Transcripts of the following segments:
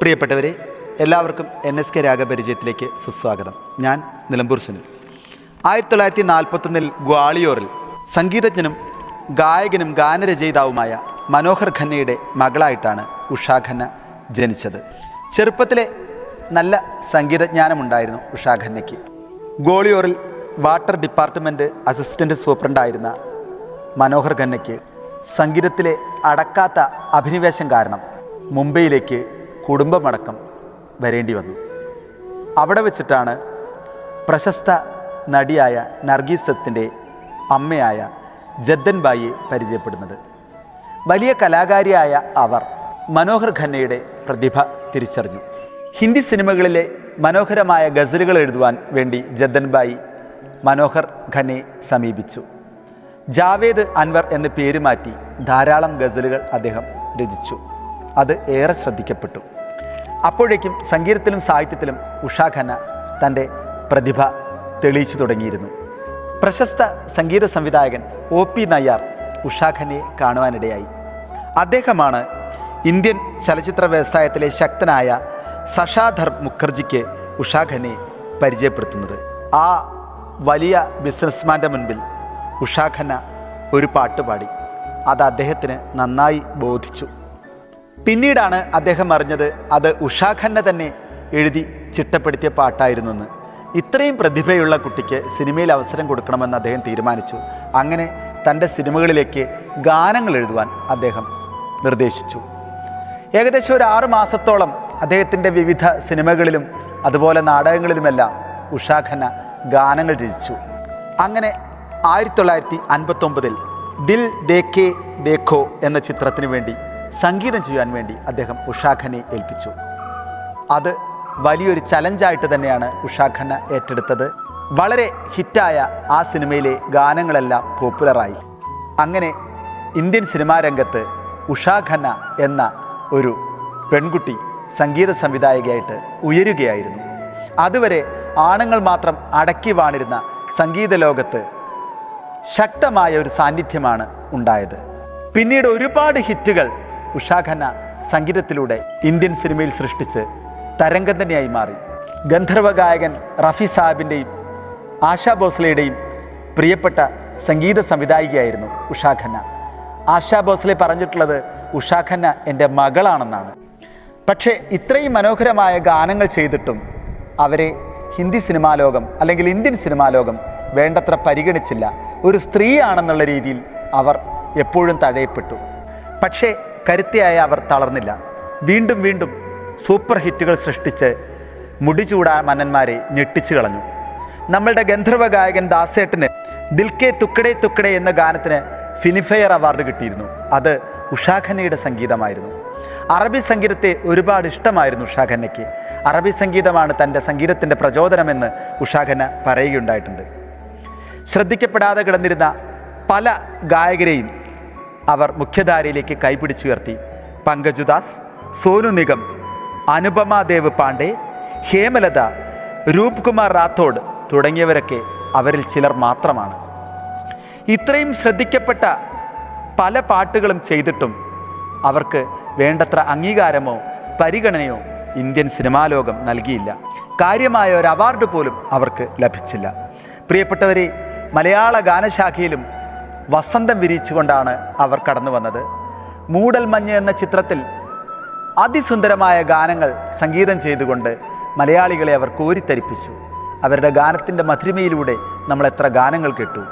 പ്രിയപ്പെട്ടവരെ, എല്ലാവർക്കും NSK രാഗപരിചയത്തിലേക്ക് സുസ്വാഗതം. ഞാൻ നിലമ്പൂർ സുനിൽ. 1941 ഗ്വാളിയോറിൽ സംഗീതജ്ഞനും ഗായകനും ഗാനരചയിതാവുമായ മനോഹർ ഖന്നയുടെ മകളായിട്ടാണ് ഉഷാ ഖന്ന ജനിച്ചത്. ചെറുപ്പത്തിലെ നല്ല സംഗീതജ്ഞാനമുണ്ടായിരുന്നു ഉഷാ ഖന്നയ്ക്ക്. ഗ്വാളിയോറിൽ വാട്ടർ ഡിപ്പാർട്ട്മെൻറ്റ് അസിസ്റ്റൻ്റ് സൂപ്രണ്ടായിരുന്ന മനോഹർ ഖന്നയ്ക്ക് സംഗീതത്തിലെ അടക്കാത്ത അഭിനിവേശം കാരണം മുംബൈയിലേക്ക് കുടുംബമടക്കം വരേണ്ടി വന്നു. അവിടെ വെച്ചിട്ടാണ് പ്രശസ്ത നടിയായ നർഗീസത്തിൻ്റെ അമ്മയായ ജദ്ദൻ ബായിയെ പരിചയപ്പെടുന്നത്. വലിയ കലാകാരിയായ അവർ മനോഹർ ഖന്നയുടെ പ്രതിഭ തിരിച്ചറിഞ്ഞു. ഹിന്ദി സിനിമകളിലെ മനോഹരമായ ഗസലുകൾ എഴുതുവാൻ വേണ്ടി ജദ്ദൻ ബായി മനോഹർ ഖന്നയെ സമീപിച്ചു. ജാവേദ് അൻവർ എന്ന പേര് മാറ്റി ധാരാളം ഗസലുകൾ അദ്ദേഹം രചിച്ചു. അത് ഏറെ ശ്രദ്ധിക്കപ്പെട്ടു. അപ്പോഴേക്കും സംഗീതത്തിലും സാഹിത്യത്തിലും ഉഷാ ഖന്ന തൻ്റെ പ്രതിഭ തെളിയിച്ചു തുടങ്ങിയിരുന്നു. പ്രശസ്ത സംഗീത സംവിധായകൻ OP നയ്യാർ ഉഷാ ഖന്നയെ കാണുവാനിടയായി. അദ്ദേഹമാണ് ഇന്ത്യൻ ചലച്ചിത്ര വ്യവസായത്തിലെ ശക്തനായ ശശാധർ മുഖർജിക്ക് ഉഷാ ഖന്നയെ പരിചയപ്പെടുത്തുന്നത്. ആ വലിയ ബിസിനസ്മാൻ്റെ മുൻപിൽ ഉഷാ ഖന്ന ഒരു പാട്ട് പാടി. അത് അദ്ദേഹത്തിന് നന്നായി ബോധിച്ചു. പിന്നീടാണ് അദ്ദേഹം അറിഞ്ഞത് അത് ഉഷാ ഖന്ന തന്നെ എഴുതി ചിട്ടപ്പെടുത്തിയ പാട്ടായിരുന്നെന്ന്. ഇത്രയും പ്രതിഭയുള്ള കുട്ടിക്ക് സിനിമയിൽ അവസരം കൊടുക്കണമെന്ന് അദ്ദേഹം തീരുമാനിച്ചു. അങ്ങനെ തൻ്റെ സിനിമകളിലേക്ക് ഗാനങ്ങൾ എഴുതുവാൻ അദ്ദേഹം നിർദ്ദേശിച്ചു. ഏകദേശം ഒരു 6 മാസത്തോളം അദ്ദേഹത്തിൻ്റെ വിവിധ സിനിമകളിലും അതുപോലെ നാടകങ്ങളിലുമെല്ലാം ഉഷാ ഖന്ന ഗാനങ്ങൾ രചിച്ചു. അങ്ങനെ 1959 ദിൽ ദേഖേ ദേഖോ എന്ന ചിത്രത്തിന് വേണ്ടി സംഗീതം ചെയ്യാൻ വേണ്ടി അദ്ദേഹം ഉഷാ ഖന്നയെ ഏൽപ്പിച്ചു. അത് വലിയൊരു ചലഞ്ചായിട്ട് തന്നെയാണ് ഉഷാ ഖന്ന ഏറ്റെടുത്തത്. വളരെ ഹിറ്റായ ആ സിനിമയിലെ ഗാനങ്ങളെല്ലാം പോപ്പുലറായി. അങ്ങനെ ഇന്ത്യൻ സിനിമാ രംഗത്ത് ഉഷാ ഖന്ന എന്ന ഒരു പെൺകുട്ടി സംഗീത സംവിധായകയായിട്ട് ഉയരുകയായിരുന്നു. അതുവരെ ആണുങ്ങൾ മാത്രം അടക്കി വാണിരുന്ന സംഗീത ലോകത്ത് ശക്തമായ ഒരു സാന്നിധ്യമാണ് ഉണ്ടായത്. പിന്നീട് ഒരുപാട് ഹിറ്റുകൾ ഉഷാ ഖന്ന സംഗീതത്തിലൂടെ ഇന്ത്യൻ സിനിമയിൽ സൃഷ്ടിച്ച് തരംഗം തന്നെയായി മാറി. ഗന്ധർവ ഗായകൻ റഫി സാഹിബിൻ്റെയും ആശാ ഭോസ്ലെയുടെയും പ്രിയപ്പെട്ട സംഗീത സംവിധായികയായിരുന്നു ഉഷാ ഖന്ന. ആശാ ഭോസ്ലെ പറഞ്ഞിട്ടുള്ളത് ഉഷാ ഖന്ന എൻ്റെ മകളാണെന്നാണ്. പക്ഷേ ഇത്രയും മനോഹരമായ ഗാനങ്ങൾ ചെയ്തിട്ടും അവരെ ഹിന്ദി സിനിമാ ലോകം അല്ലെങ്കിൽ ഇന്ത്യൻ സിനിമാ ലോകം വേണ്ടത്ര പരിഗണിച്ചില്ല. ഒരു സ്ത്രീയാണെന്നുള്ള രീതിയിൽ അവർ എപ്പോഴും തഴയപ്പെട്ടു. പക്ഷേ കരുത്തിയായ അവർ തളർന്നില്ല. വീണ്ടും വീണ്ടും സൂപ്പർ ഹിറ്റുകൾ സൃഷ്ടിച്ച് മുടിചൂടാ മന്നന്മാരെ ഞെട്ടിച്ചു കളഞ്ഞു. നമ്മളുടെ ഗന്ധർവ ഗായകൻ ദാസേട്ടന് ദിൽക്കെ തുക്കടെ തുക്കടെ എന്ന ഗാനത്തിന് ഫിലിംഫെയർ അവാർഡ് കിട്ടിയിരുന്നു. അത് ഉഷാ ഖന്നയുടെ സംഗീതമായിരുന്നു. അറബി സംഗീതത്തെ ഒരുപാട് ഇഷ്ടമായിരുന്നു ഉഷാ ഖന്നയ്ക്ക്. അറബി സംഗീതമാണ് തൻ്റെ സംഗീതത്തിൻ്റെ പ്രചോദനമെന്ന് ഉഷാ ഖന്ന പറയുകയുണ്ടായിട്ടുണ്ട്. ശ്രദ്ധിക്കപ്പെടാതെ കിടന്നിരുന്ന പല ഗായകരെയും അവർ മുഖ്യധാരയിലേക്ക് കൈപിടിച്ചുയർത്തി. പങ്കജ് ഉദാസ്, സോനു നിഗം, അനുപമ ദേവ് പാണ്ഡെ, ഹേമലത, രൂപ് കുമാർ റാത്തോഡ് തുടങ്ങിയവരൊക്കെ അവരിൽ ചിലർ മാത്രമാണ്. ഇത്രയും ശ്രദ്ധിക്കപ്പെട്ട പല പാട്ടുകളും ചെയ്തിട്ടും അവർക്ക് വേണ്ടത്ര അംഗീകാരമോ പരിഗണനയോ ഇന്ത്യൻ സിനിമാ ലോകം നൽകിയില്ല. കാര്യമായ ഒരു അവാർഡ് പോലും അവർക്ക് ലഭിച്ചില്ല. പ്രിയപ്പെട്ടവരെ, മലയാള ഗാനശാഖയിലും വസന്തം വിരിയിച്ചുകൊണ്ടാണ് അവർ കടന്നു വന്നത്. മൂടൽമഞ്ഞ് എന്ന ചിത്രത്തിൽ അതിസുന്ദരമായ ഗാനങ്ങൾ സംഗീതം ചെയ്തുകൊണ്ട് മലയാളികളെ അവർ കോരിത്തരിപ്പിച്ചു. അവരുടെ ഗാനത്തിൻ്റെ മധുരിമയിലൂടെ നമ്മൾ എത്ര ഗാനങ്ങൾ കേട്ടു.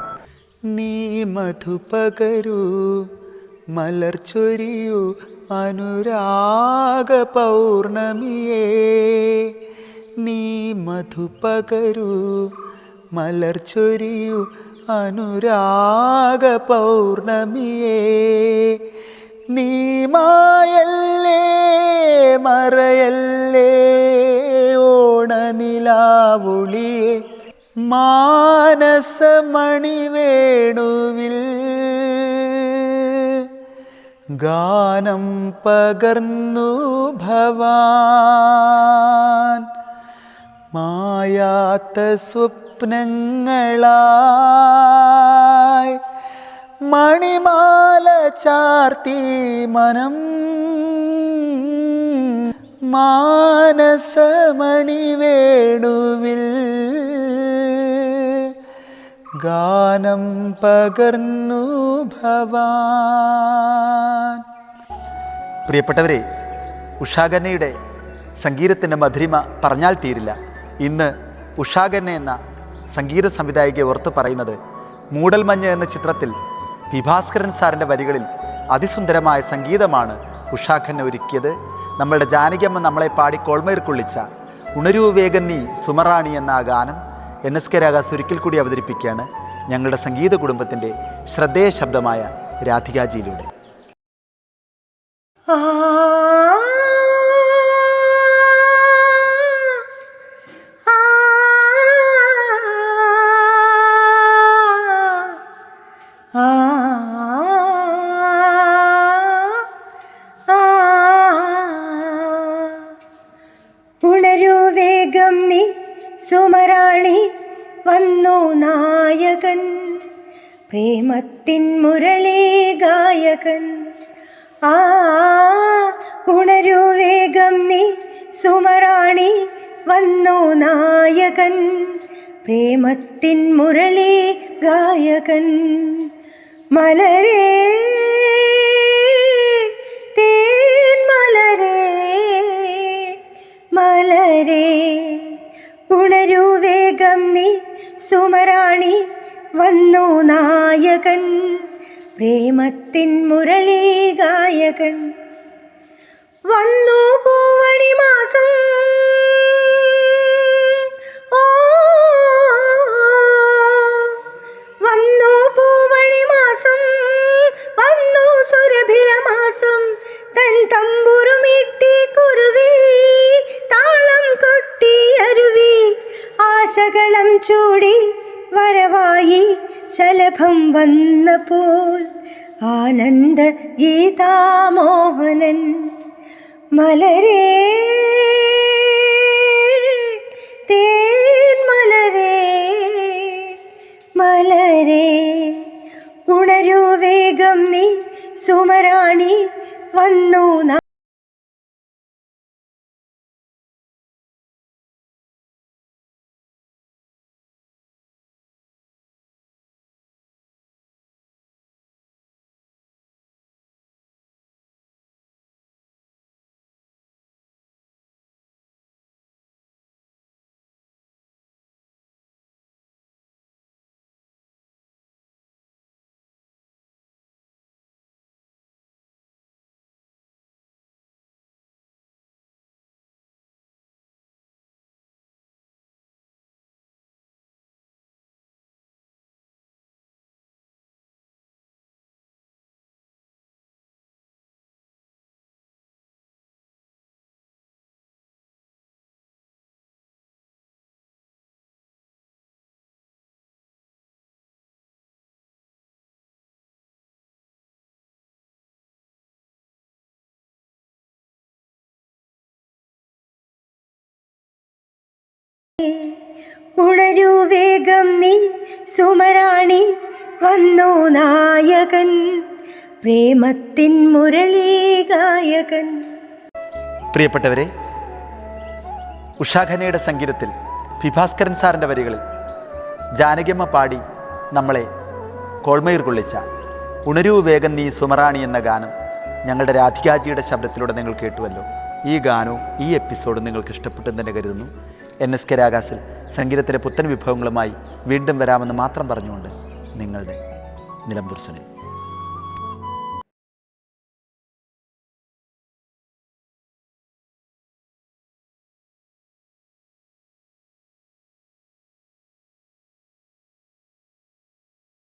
നീ മധുപകരൂ മലർ ചൊരിയൂ അനുരാഗ പൗർണമിയേ, നീ മധുപകരൂ മലർ ചൊരിയൂ അനുരാഗ പൗർണമിയേ, നീ മായല്ലേ മറയല്ലേ ഓണനിലാവുളിയേ, മാനസമണിവേണുവിൽ ഗാനം പകർന്നു ഭവാൻ, മായാത്ത സ്വപ്നങ്ങളായി മണിമാല ചാർത്തി മനം മാനസമണി വേണുവിൽ ഗാനം പകർന്നു ഭവാൻ. പ്രിയപ്പെട്ടവരെ, ഉഷാഖന്നയുടെ സംഗീതത്തിൻ്റെ മധുരിമ പറഞ്ഞാൽ തീരില്ല. ഇന്ന് ഉഷാഖന്ന എന്ന സംഗീത സംവിധായികയെ ഓർത്ത് പറയുന്നത് മൂടൽമഞ്ഞ് എന്ന ചിത്രത്തിൽ പി ഭാസ്കരൻ സാറിൻ്റെ വരികളിൽ അതിസുന്ദരമായ സംഗീതമാണ് ഉഷാഖന്ന ഒരുക്കിയത്. നമ്മളുടെ ജാനകിയമ്മ നമ്മളെ പാടി കോൾമേർ കൊള്ളിച്ച ഉണരൂ വേഗം നീ സുമറാണി എന്ന ആ ഗാനം NSK രാഗാസ് ഒരിക്കൽ കൂടി അവതരിപ്പിക്കുകയാണ് ഞങ്ങളുടെ സംഗീത കുടുംബത്തിൻ്റെ ശ്രദ്ധേയ ശബ്ദമായ രാധികാജിയിലൂടെ. ഉണരൂ വേഗം നീ സുമറാണി വന്നു നായകൻ, പ്രേമത്തിൻ മുരളി ഗായകൻ. ഉണരൂ വേഗം നീ സുമറാണി വന്നു നായകൻ, പ്രേമത്തിൻ മുരളി ഗായകൻ. മലരേ തേൻ മലരേ മലരേ ഉണരൂ വേഗം നീ സുമറാണി വന്നു നായകൻ, പ്രേമത്തിൻ മുരളി ഗായകൻ. വന്നു പൂവണി മാസം, വന്നു പൂവണി മാസം, വന്നു സുരഭില മാസം. തൻ തമ്പുരുമിട്ടി കുരുവി, താളം കൊട്ടി അരുവി, ആശകളം ചൂടി വരവായി ശലഭം വന്നപ്പോൾ ആനന്ദ ഗീതാമോഹനൻ. മലരേ തേൻ മലരേ മലരേ ഉണരൂ വേഗം നീ സുമറാണി വന്നു. ഉണരൂ വേഗം നീ സുമറാണി വന്നു നായകൻ, പ്രേമത്തിൻ മുരളി ഗായകൻ. പ്രിയപ്പെട്ടവരെ, ഉഷാഖന്നയുടെ സംഗീതത്തിൽ പി ഭാസ്കരൻ സാറിൻ്റെ വരികളിൽ ജാനകിയമ്മ പാടി നമ്മളെ കോൾമേർ കൊള്ളിച്ച ഉണരൂ വേഗം നീ സുമറാണി എന്ന ഗാനം ഞങ്ങളുടെ രാധികാജിയുടെ ശബ്ദത്തിലൂടെ നിങ്ങൾ കേട്ടുവല്ലോ. ഈ ഗാനവും ഈ എപ്പിസോഡും നിങ്ങൾക്ക് ഇഷ്ടപ്പെട്ടെന്ന് തന്നെ കരുതുന്നു. NSK രാഗാസിൽ സംഗീതത്തിലെ പുത്തൻ വിഭവങ്ങളുമായി വീണ്ടും വരാമെന്ന് മാത്രം പറഞ്ഞുകൊണ്ട് നിങ്ങളുടെ നിലമ്പൂർ സുനിൽ.